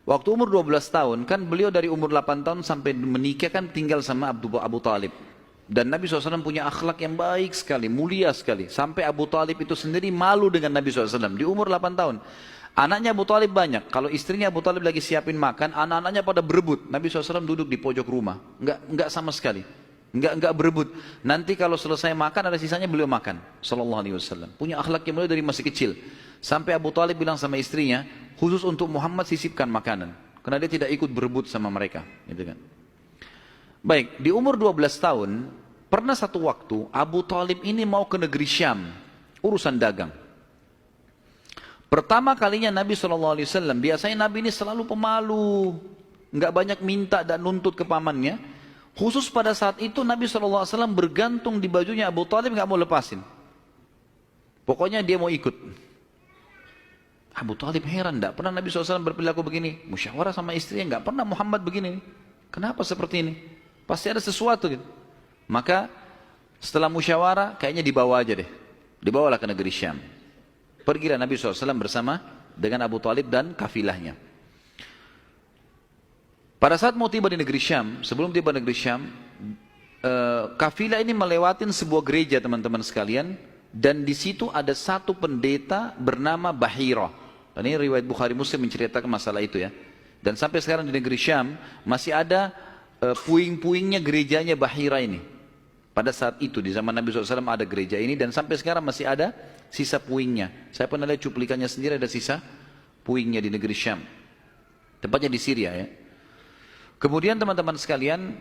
Waktu umur 12 tahun, kan beliau dari umur 8 tahun sampai menikah kan tinggal sama Abu Talib. Dan Nabi SAW punya akhlak yang baik sekali, mulia sekali. Sampai Abu Talib itu sendiri malu dengan Nabi SAW di umur 8 tahun. Anaknya Abu Talib banyak. Kalau istrinya Abu Talib lagi siapin makan, anak-anaknya pada berebut. Nabi SAW duduk di pojok rumah. Enggak sama sekali. Enggak berebut. Nanti kalau selesai makan ada sisanya beliau makan. Sallallahu alaihi wasallam. Punya akhlak yang mulia dari masih kecil. Sampai Abu Talib bilang sama istrinya, khusus untuk Muhammad sisipkan makanan. Karena dia tidak ikut berebut sama mereka. Gitu kan. Baik, di umur 12 tahun, pernah satu waktu Abu Talib ini mau ke negeri Syam, urusan dagang. Pertama kalinya Nabi SAW, biasanya Nabi ini selalu pemalu, nggak banyak minta dan nuntut ke pamannya. Khusus pada saat itu Nabi SAW bergantung di bajunya Abu Talib, nggak mau lepasin. Pokoknya dia mau ikut. Abu Talib heran, nggak pernah Nabi SAW berperilaku begini. Musyawarah sama istrinya, nggak pernah Muhammad begini. Kenapa seperti ini? Pasti ada sesuatu gitu. Maka setelah musyawarah kayaknya dibawa aja deh. Dibawalah ke negeri Syam. Pergilah Nabi SAW bersama dengan Abu Talib dan kafilahnya. Pada saat mau tiba di negeri Syam, sebelum tiba di negeri Syam, kafilah ini melewatin sebuah gereja teman-teman sekalian. Dan di situ ada satu pendeta bernama Bahira. Dan ini riwayat Bukhari Muslim menceritakan masalah itu ya. Dan sampai sekarang di negeri Syam masih ada puing-puingnya gerejanya Bahira ini. Pada saat itu di zaman Nabi SAW ada gereja ini dan sampai sekarang masih ada sisa puingnya. Saya pernah lihat cuplikannya sendiri, ada sisa puingnya di negeri Syam. Tepatnya di Syria ya. Kemudian teman-teman sekalian,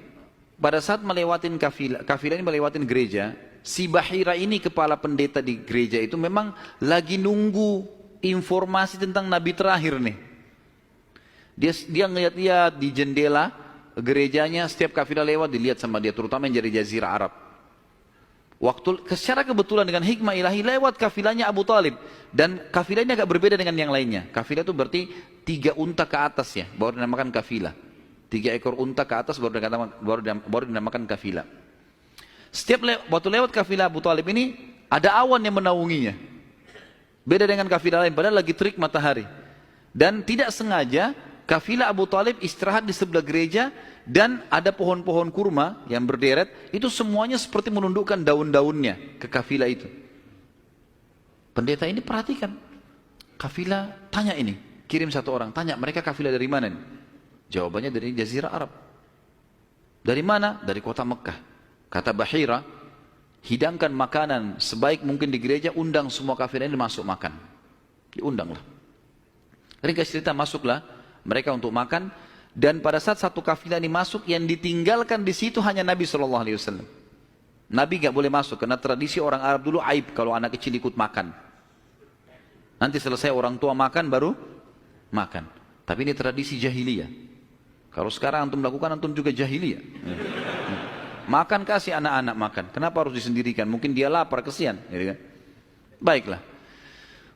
pada saat melewatin kafilah ini melewatin gereja, si Bahira ini kepala pendeta di gereja itu memang lagi nunggu informasi tentang Nabi terakhir nih. Dia ngeliat-liat di jendela gerejanya, setiap kafilah lewat dilihat sama dia, terutama yang dari Jazirah Arab. Secara kebetulan dengan hikmah ilahi lewat kafilahnya Abu Talib. Dan kafilah ini agak berbeda dengan yang lainnya. Kafilah itu berarti 3 unta ke atas ya, baru dinamakan kafilah. 3 ekor unta ke atas baru dinamakan kafilah. Waktu lewat kafilah Abu Talib ini, ada awan yang menaunginya. Beda dengan kafilah lain, padahal lagi terik matahari. Dan tidak sengaja, kafilah Abu Talib istirahat di sebelah gereja dan ada pohon-pohon kurma yang berderet, itu semuanya seperti menundukkan daun-daunnya ke kafilah itu. Pendeta ini perhatikan, kafilah tanya ini, kirim satu orang, tanya mereka kafilah dari mana nih? Jawabannya dari Jazirah Arab. Dari mana? Dari kota Mekah. Kata Bahira, hidangkan makanan sebaik mungkin di gereja, undang semua kafilah ini masuk makan. Diundanglah. Ringkas cerita, masuklah mereka untuk makan. Dan pada saat satu kafilah ini masuk, yang ditinggalkan di situ hanya Nabi SAW. Nabi gak boleh masuk, karena tradisi orang Arab dulu aib kalau anak kecil ikut makan. Nanti selesai orang tua makan, baru makan. Tapi ini tradisi jahiliyah. Kalau sekarang antum lakukan, antum juga jahiliyah. Makan, kasih anak-anak makan. Kenapa harus disendirikan? Mungkin dia lapar, kesian. Baiklah.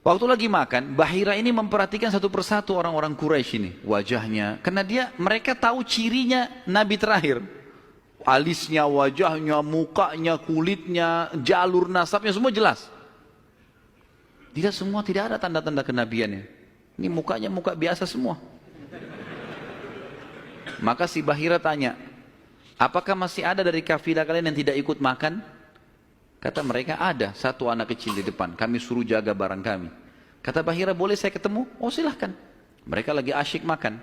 Waktu lagi makan, Bahira ini memperhatikan satu persatu orang-orang Quraisy ini, wajahnya. Karena mereka tahu cirinya Nabi terakhir. Alisnya, wajahnya, mukanya, kulitnya, jalur nasabnya, semua jelas. Tidak semua, tidak ada tanda-tanda kenabiannya. Ini mukanya muka biasa semua. Maka si Bahira tanya, apakah masih ada dari kafilah kalian yang tidak ikut makan? Kata mereka, ada satu anak kecil di depan, kami suruh jaga barang kami. Kata Bahira, boleh saya ketemu? Oh silahkan. Mereka lagi asyik makan.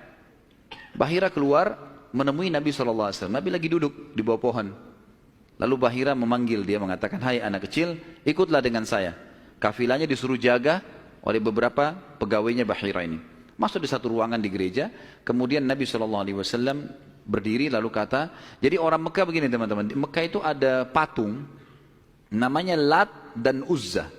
Bahira keluar menemui Nabi SAW. Nabi lagi duduk di bawah pohon. Lalu Bahira memanggil dia, mengatakan, hai anak kecil, ikutlah dengan saya. Kafilahnya disuruh jaga oleh beberapa pegawainya Bahira ini. Masuk di satu ruangan di gereja. Kemudian Nabi SAW berdiri lalu kata, jadi orang Mekah begini teman-teman. Di Mekah itu ada patung, namanya Lat dan Uzza.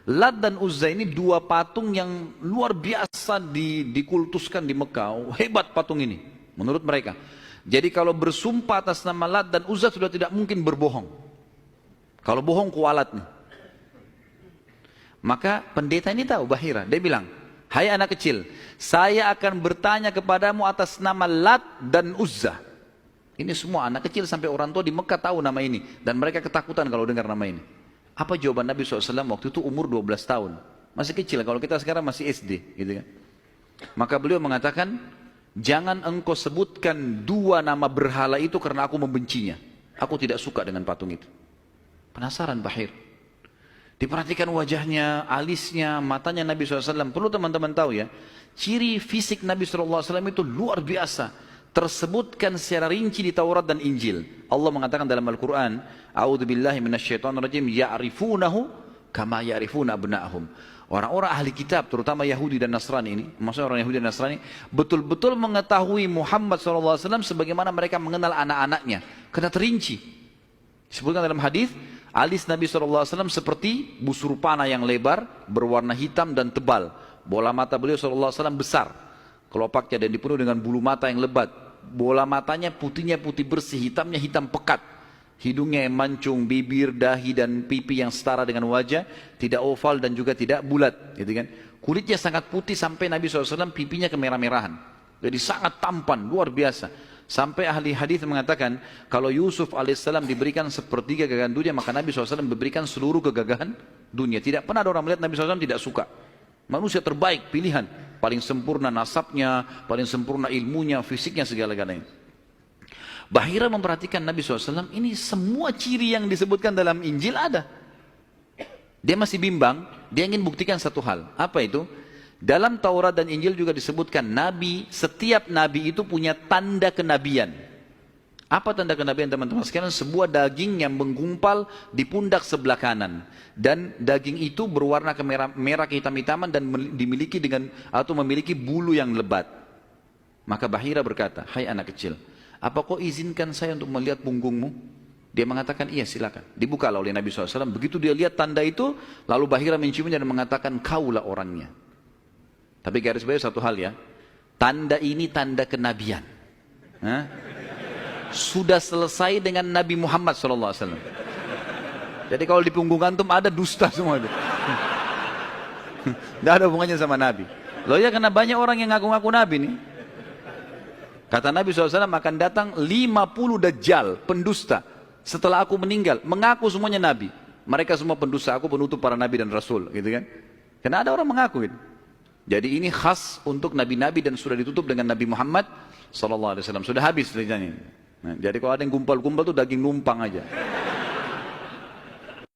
Lat dan Uzza ini 2 patung yang luar biasa dikultuskan di Mekah. Hebat patung ini menurut mereka. Jadi kalau bersumpah atas nama Lat dan Uzza sudah tidak mungkin berbohong. Kalau bohong kualat nih. Maka pendeta ini tahu Bahira. Dia bilang, hai anak kecil, saya akan bertanya kepadamu atas nama Lat dan Uzza. Ini semua anak kecil sampai orang tua di Mekah tahu nama ini. Dan mereka ketakutan kalau dengar nama ini. Apa jawaban Nabi SAW waktu itu umur 12 tahun. Masih kecil, kalau kita sekarang masih SD. Gitu kan. Maka beliau mengatakan, jangan engkau sebutkan dua nama berhala itu karena aku membencinya. Aku tidak suka dengan patung itu. Penasaran Bahir. Diperhatikan wajahnya, alisnya, matanya Nabi SAW. Perlu teman-teman tahu ya, ciri fisik Nabi SAW itu luar biasa. Tersebutkan secara rinci di Taurat dan Injil. Allah mengatakan dalam Al-Quran, A'udzubillahi minasyaitonirrajim, ya'rifunahu kama ya'rifuna abna'ahum. Orang-orang ahli kitab, terutama Yahudi dan Nasrani ini, maksudnya orang Yahudi dan Nasrani, betul-betul mengetahui Muhammad SAW sebagaimana mereka mengenal anak-anaknya. Karena terinci. Disebutkan dalam hadis, alis Nabi SAW seperti busur panah yang lebar, berwarna hitam dan tebal. Bola mata beliau SAW besar, kelopaknya dan dipenuhi dengan bulu mata yang lebat. Bola matanya putihnya putih bersih, hitamnya hitam pekat. Hidungnya yang mancung, bibir, dahi dan pipi yang setara dengan wajah, tidak oval dan juga tidak bulat, gitu kan. Kulitnya sangat putih sampai Nabi SAW pipinya kemerah-merahan. Jadi sangat tampan, luar biasa. Sampai ahli hadis mengatakan, kalau Yusuf alaihissalam diberikan sepertiga kegagahan dunia, maka Nabi SAW memberikan seluruh kegagahan dunia. Tidak pernah ada orang melihat Nabi SAW tidak suka. Manusia terbaik, pilihan. Paling sempurna nasabnya, paling sempurna ilmunya, fisiknya, segala-galanya. Bahira memperhatikan Nabi SAW, ini semua ciri yang disebutkan dalam Injil ada. Dia masih bimbang, dia ingin buktikan satu hal. Apa itu? Dalam Taurat dan Injil juga disebutkan Nabi, setiap Nabi itu punya tanda kenabian. Apa tanda kenabian teman-teman sekalian? Sebuah daging yang menggumpal di pundak sebelah kanan. Dan daging itu berwarna merah kehitam-hitaman dan dimiliki dengan atau memiliki bulu yang lebat. Maka Bahira berkata, hai anak kecil, apa kau izinkan saya untuk melihat punggungmu? Dia mengatakan, iya silakan. Dibukalah oleh Nabi SAW. Begitu dia lihat tanda itu, lalu Bahira menciumnya dan mengatakan, kaulah orangnya. Tapi garis bawah satu hal ya, tanda ini tanda kenabian. Sudah selesai dengan Nabi Muhammad SAW. Jadi kalau di punggung antum ada dusta semua itu. Tidak ada hubungannya sama Nabi. Loh ya, karena banyak orang yang ngaku-ngaku Nabi nih. Kata Nabi SAW, akan datang 50 dajjal, pendusta. Setelah aku meninggal, mengaku semuanya Nabi. Mereka semua pendusta, aku penutup para Nabi dan Rasul. Gitu kan? Karena ada orang mengaku. Gitu. Jadi ini khas untuk Nabi-Nabi dan sudah ditutup dengan Nabi Muhammad SAW. Sudah habis ceritanya. Nah, jadi kalau ada yang gumpal-gumpal itu daging numpang aja.